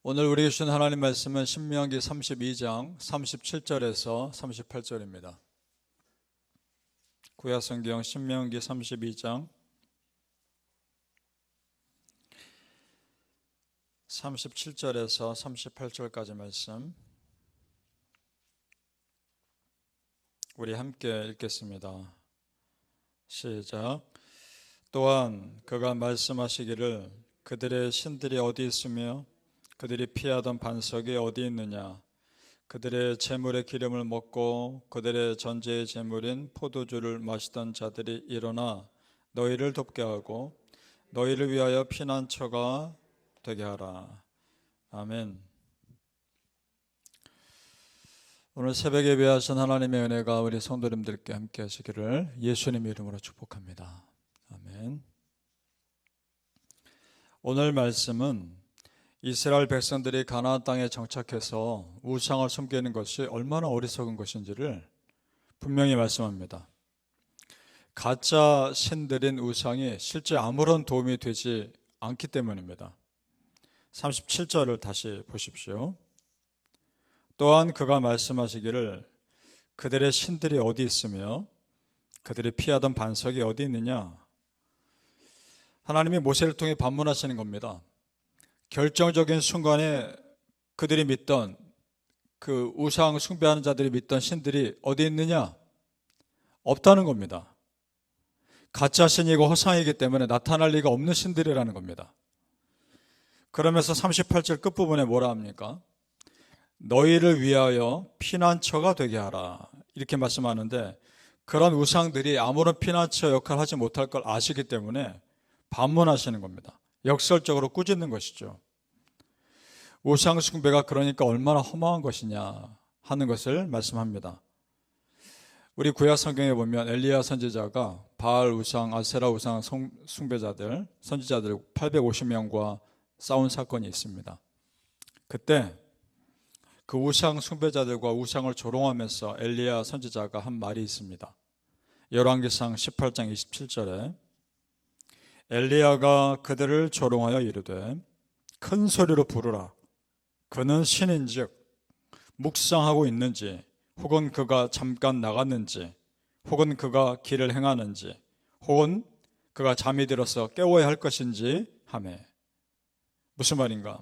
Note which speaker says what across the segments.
Speaker 1: 오늘 우리에게 주신 하나님 말씀은 신명기 32장 37절에서 38절입니다. 구약성경 신명기 32장 37절에서 38절까지 말씀 우리 함께 읽겠습니다. 시작. 또한 그가 말씀하시기를 그들의 신들이 어디 있으며 그들이 피하던 반석이 어디 있느냐. 그들의 제물의 기름을 먹고 그들의 전제의 제물인 포도주를 마시던 자들이 일어나 너희를 돕게 하고 너희를 위하여 피난처가 되게 하라. 아멘. 오늘 새벽에 예배하신 하나님의 은혜가 우리 성도님들께 함께 하시기를 예수님의 이름으로 축복합니다. 아멘. 오늘 말씀은 이스라엘 백성들이 가나안 땅에 정착해서 우상을 섬기는 것이 얼마나 어리석은 것인지를 분명히 말씀합니다. 가짜 신들인 우상이 실제 아무런 도움이 되지 않기 때문입니다. 37절을 다시 보십시오. 또한 그가 말씀하시기를 그들의 신들이 어디 있으며 그들이 피하던 반석이 어디 있느냐. 하나님이 모세를 통해 반문하시는 겁니다. 결정적인 순간에 그들이 믿던 그 우상 숭배하는 자들이 믿던 신들이 어디 있느냐? 없다는 겁니다. 가짜 신이고 허상이기 때문에 나타날 리가 없는 신들이라는 겁니다. 그러면서 38절 끝부분에 뭐라 합니까? 너희를 위하여 피난처가 되게 하라. 이렇게 말씀하는데 그런 우상들이 아무런 피난처 역할을 하지 못할 걸 아시기 때문에 반문하시는 겁니다. 역설적으로 꾸짖는 것이죠. 우상 숭배가 그러니까 얼마나 허망한 것이냐 하는 것을 말씀합니다. 우리 구약 성경에 보면 엘리야 선지자가 바알 우상, 아세라 우상 숭배자들, 선지자들 850명과 싸운 사건이 있습니다. 그때 그 우상 숭배자들과 우상을 조롱하면서 엘리야 선지자가 한 말이 있습니다. 열왕기상 18장 27절에 엘리야가 그들을 조롱하여 이르되 큰 소리로 부르라. 그는 신인즉 묵상하고 있는지 혹은 그가 잠깐 나갔는지 혹은 그가 길을 행하는지 혹은 그가 잠이 들어서 깨워야 할 것인지 하매. 무슨 말인가?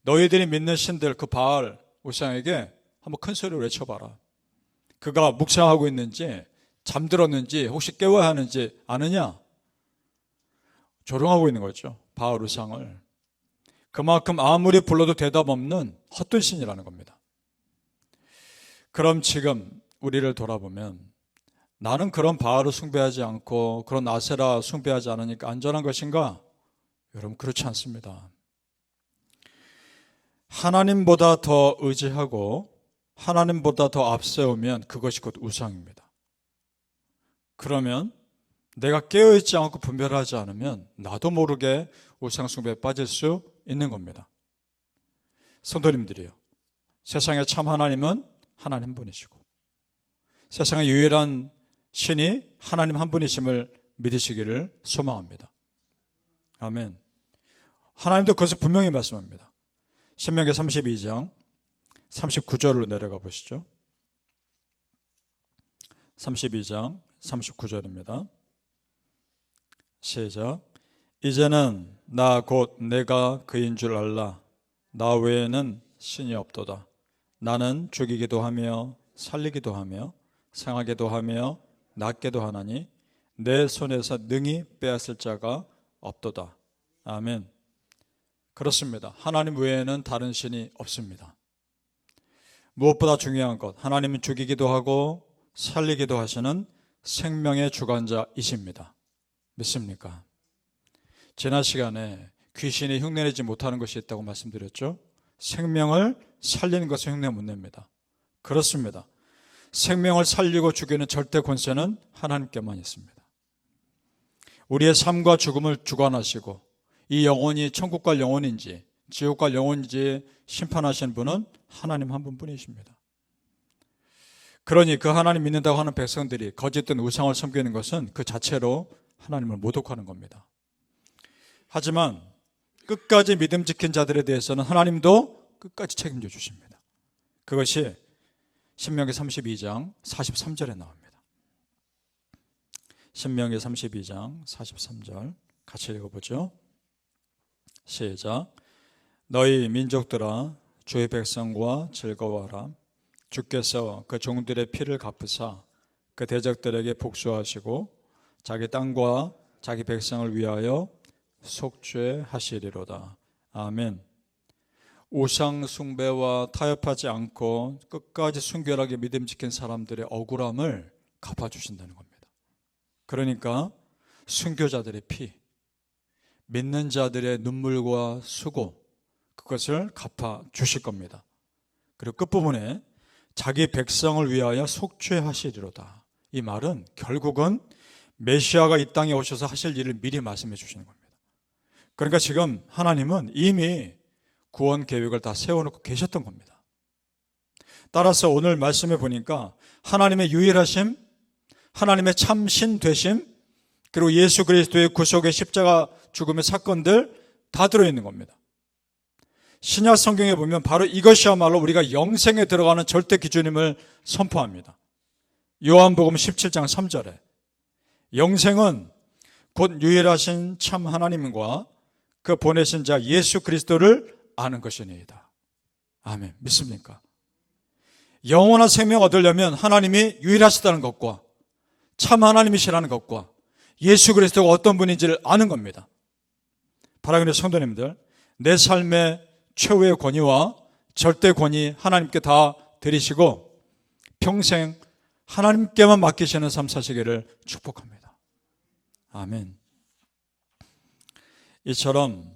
Speaker 1: 너희들이 믿는 신들 그 바알 우상에게 한번 큰 소리로 외쳐봐라. 그가 묵상하고 있는지 잠들었는지 혹시 깨워야 하는지 아느냐? 조롱하고 있는 거죠. 바알 우상을. 그만큼 아무리 불러도 대답 없는 헛된 신이라는 겁니다. 그럼 지금 우리를 돌아보면 나는 그런 바알을 숭배하지 않고 그런 아세라 숭배하지 않으니까 안전한 것인가? 여러분 그렇지 않습니다. 하나님보다 더 의지하고 하나님보다 더 앞세우면 그것이 곧 우상입니다. 그러면 내가 깨어있지 않고 분별하지 않으면 나도 모르게 우상 숭배에 빠질 수 있는 겁니다. 성도님들이요, 세상의 참 하나님은 하나님 한 분이시고 세상의 유일한 신이 하나님 한 분이심을 믿으시기를 소망합니다. 아멘. 하나님도 그것을 분명히 말씀합니다. 신명기 32장 39절로 내려가 보시죠. 32장 39절입니다. 시작. 이제는 나 곧 내가 그인 줄 알라. 나 외에는 신이 없도다. 나는 죽이기도 하며 살리기도 하며 상하게도 하며 낫게도 하나니 내 손에서 능히 빼앗을 자가 없도다. 아멘. 그렇습니다. 하나님 외에는 다른 신이 없습니다. 무엇보다 중요한 것, 하나님은 죽이기도 하고 살리기도 하시는 생명의 주관자이십니다. 믿습니까? 지난 시간에 귀신이 흉내내지 못하는 것이 있다고 말씀드렸죠. 생명을 살리는 것은 흉내 못 냅니다. 그렇습니다. 생명을 살리고 죽이는 절대 권세는 하나님께만 있습니다. 우리의 삶과 죽음을 주관하시고 이 영혼이 천국 갈 영혼인지 지옥 갈 영혼인지 심판하시는 분은 하나님 한 분뿐이십니다. 그러니 그 하나님 믿는다고 하는 백성들이 거짓된 우상을 섬기는 것은 그 자체로 하나님을 모독하는 겁니다. 하지만 끝까지 믿음 지킨 자들에 대해서는 하나님도 끝까지 책임져 주십니다. 그것이 신명기 32장 43절에 나옵니다. 신명기 32장 43절 같이 읽어보죠. 시작. 너희 민족들아 주의 백성과 즐거워하라. 주께서 그 종들의 피를 갚으사 그 대적들에게 복수하시고 자기 땅과 자기 백성을 위하여 속죄하시리로다. 아멘. 우상 숭배와 타협하지 않고 끝까지 순결하게 믿음 지킨 사람들의 억울함을 갚아주신다는 겁니다. 그러니까 순교자들의 피, 믿는 자들의 눈물과 수고, 그것을 갚아주실 겁니다. 그리고 끝부분에 자기 백성을 위하여 속죄하시리로다. 이 말은 결국은 메시아가 이 땅에 오셔서 하실 일을 미리 말씀해 주시는 겁니다. 그러니까 지금 하나님은 이미 구원 계획을 다 세워놓고 계셨던 겁니다. 따라서 오늘 말씀해 보니까 하나님의 유일하심, 하나님의 참신 되심, 그리고 예수 그리스도의 구속의 십자가 죽음의 사건들 다 들어있는 겁니다. 신약 성경에 보면 바로 이것이야말로 우리가 영생에 들어가는 절대 기준임을 선포합니다. 요한복음 17장 3절에 영생은 곧 유일하신 참 하나님과 그 보내신 자 예수 그리스도를 아는 것이니이다. 아멘. 믿습니까? 영원한 생명 얻으려면 하나님이 유일하시다는 것과 참 하나님이시라는 것과 예수 그리스도가 어떤 분인지를 아는 겁니다. 사랑하는 성도님들, 내 삶의 최후의 권위와 절대 권위 하나님께 다 드리시고 평생 하나님께만 맡기시는 삶 사시기를 축복합니다. 아멘. 이처럼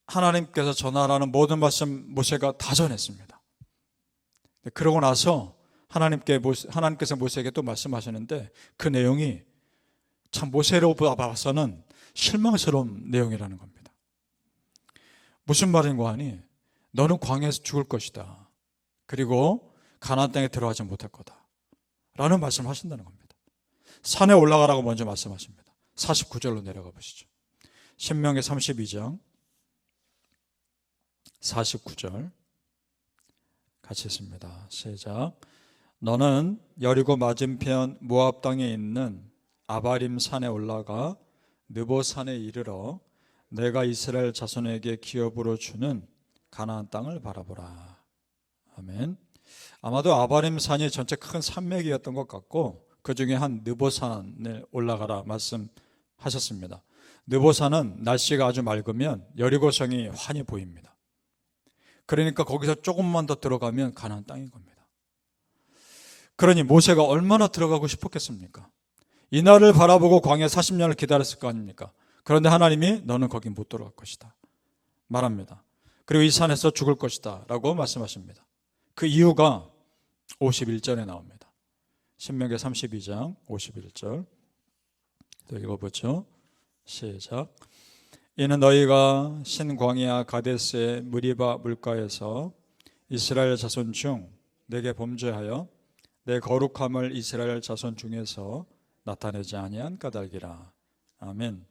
Speaker 1: 하나님께서 전하라는 모든 말씀 모세가 다 전했습니다. 그러고 나서 하나님께서 모세에게 또 말씀하시는데 그 내용이 참 모세로 봐서는 실망스러운 내용이라는 겁니다. 무슨 말인가 하니 너는 광야에서 죽을 것이다. 그리고 가나안 땅에 들어가지 못할 거다. 라는 말씀을 하신다는 겁니다. 산에 올라가라고 먼저 말씀하십니다. 49절로 내려가 보시죠. 신명기 32장 49절 같이 읽습니다. 시작. 너는 여리고 맞은편 모압 땅에 있는 아바림 산에 올라가 느보 산에 이르러 내가 이스라엘 자손에게 기업으로 주는 가나안 땅을 바라보라. 아멘. 아마도 아바림 산이 전체 큰 산맥이었던 것 같고 그 중에 한 느보 산에 올라가라 말씀하셨습니다. 느보 산은 날씨가 아주 맑으면 여리고성이 환히 보입니다. 그러니까 거기서 조금만 더 들어가면 가나안 땅인 겁니다. 그러니 모세가 얼마나 들어가고 싶었겠습니까? 이 날을 바라보고 광야 40년을 기다렸을 거 아닙니까? 그런데 하나님이 너는 거기 못 들어갈 것이다 말합니다. 그리고 이 산에서 죽을 것이다 라고 말씀하십니다. 그 이유가 51절에 나옵니다. 신명기 32장 51절 읽어보죠. 시작. 이는 너희가 신광야 가데스의 무리바 물가에서 이스라엘 자손 중 내게 범죄하여 내 거룩함을 이스라엘 자손 중에서 나타내지 아니한 까닭이라. 아멘.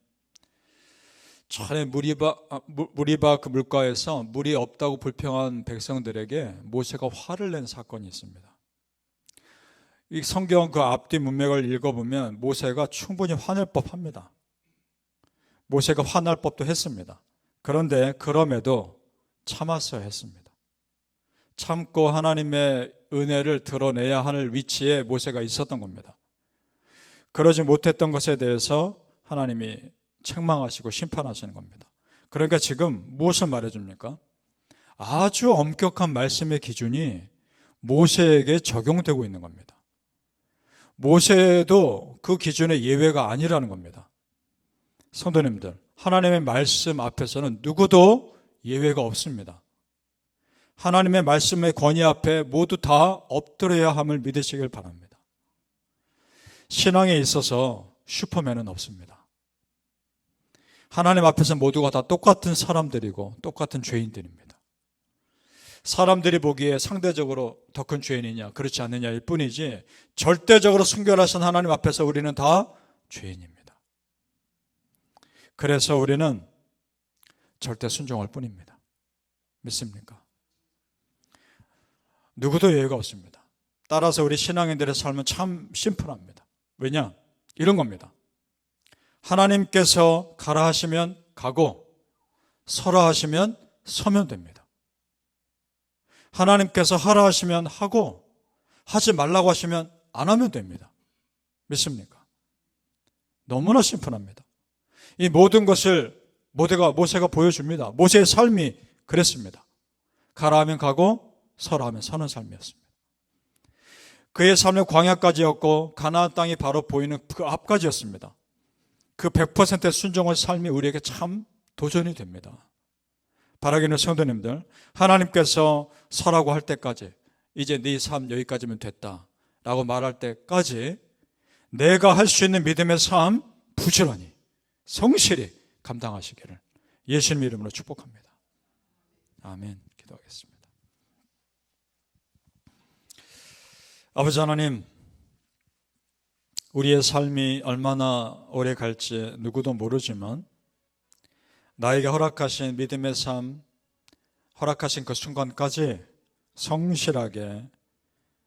Speaker 1: 전에 무리바 그 물가에서 물이 없다고 불평한 백성들에게 모세가 화를 낸 사건이 있습니다. 이 성경 그 앞뒤 문맥을 읽어보면 모세가 충분히 화낼 법합니다. 모세가 화날 법도 했습니다. 그런데 그럼에도 참았어야 했습니다. 참고 하나님의 은혜를 드러내야 하는 위치에 모세가 있었던 겁니다. 그러지 못했던 것에 대해서 하나님이 책망하시고 심판하시는 겁니다. 그러니까 지금 무엇을 말해줍니까? 아주 엄격한 말씀의 기준이 모세에게 적용되고 있는 겁니다. 모세도 그 기준의 예외가 아니라는 겁니다. 성도님들, 하나님의 말씀 앞에서는 누구도 예외가 없습니다. 하나님의 말씀의 권위 앞에 모두 다 엎드려야 함을 믿으시길 바랍니다. 신앙에 있어서 슈퍼맨은 없습니다. 하나님 앞에서 모두가 다 똑같은 사람들이고 똑같은 죄인들입니다. 사람들이 보기에 상대적으로 더 큰 죄인이냐 그렇지 않느냐일 뿐이지 절대적으로 순결하신 하나님 앞에서 우리는 다 죄인입니다. 그래서 우리는 절대 순종할 뿐입니다. 믿습니까? 누구도 여유가 없습니다. 따라서 우리 신앙인들의 삶은 참 심플합니다. 왜냐? 이런 겁니다. 하나님께서 가라 하시면 가고 서라 하시면 서면 됩니다. 하나님께서 하라 하시면 하고 하지 말라고 하시면 안 하면 됩니다. 믿습니까? 너무나 심플합니다. 이 모든 것을 모세가 보여줍니다. 모세의 삶이 그랬습니다. 가라 하면 가고 서라 하면 서는 삶이었습니다. 그의 삶의 광야까지였고 가나안 땅이 바로 보이는 그 앞까지였습니다. 그 100%의 순종의 삶이 우리에게 참 도전이 됩니다. 바라기는 성도님들, 하나님께서 서라고 할 때까지 이제 네 삶 여기까지면 됐다 라고 말할 때까지 내가 할 수 있는 믿음의 삶 부지런히 성실히 감당하시기를 예수님 이름으로 축복합니다. 아멘. 기도하겠습니다. 아버지 하나님, 우리의 삶이 얼마나 오래 갈지 누구도 모르지만 나에게 허락하신 믿음의 삶, 허락하신 그 순간까지 성실하게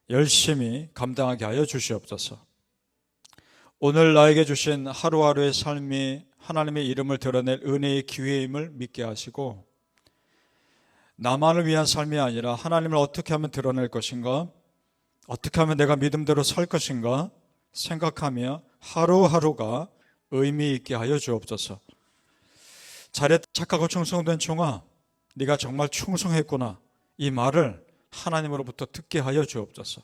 Speaker 1: 열심히 감당하게 하여 주시옵소서. 오늘 나에게 주신 하루하루의 삶이 하나님의 이름을 드러낼 은혜의 기회임을 믿게 하시고 나만을 위한 삶이 아니라 하나님을 어떻게 하면 드러낼 것인가, 어떻게 하면 내가 믿음대로 살 것인가 생각하며 하루하루가 의미 있게 하여 주옵소서. 잘했다 착하고 충성된 종아, 네가 정말 충성했구나, 이 말을 하나님으로부터 듣게 하여 주옵소서.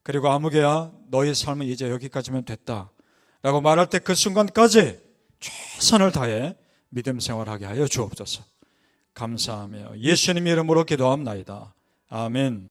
Speaker 1: 그리고 아무개야 너의 삶은 이제 여기까지면 됐다 라고 말할 때 그 순간까지 최선을 다해 믿음 생활하게 하여 주옵소서. 감사하며 예수님 이름으로 기도합나이다. 아멘.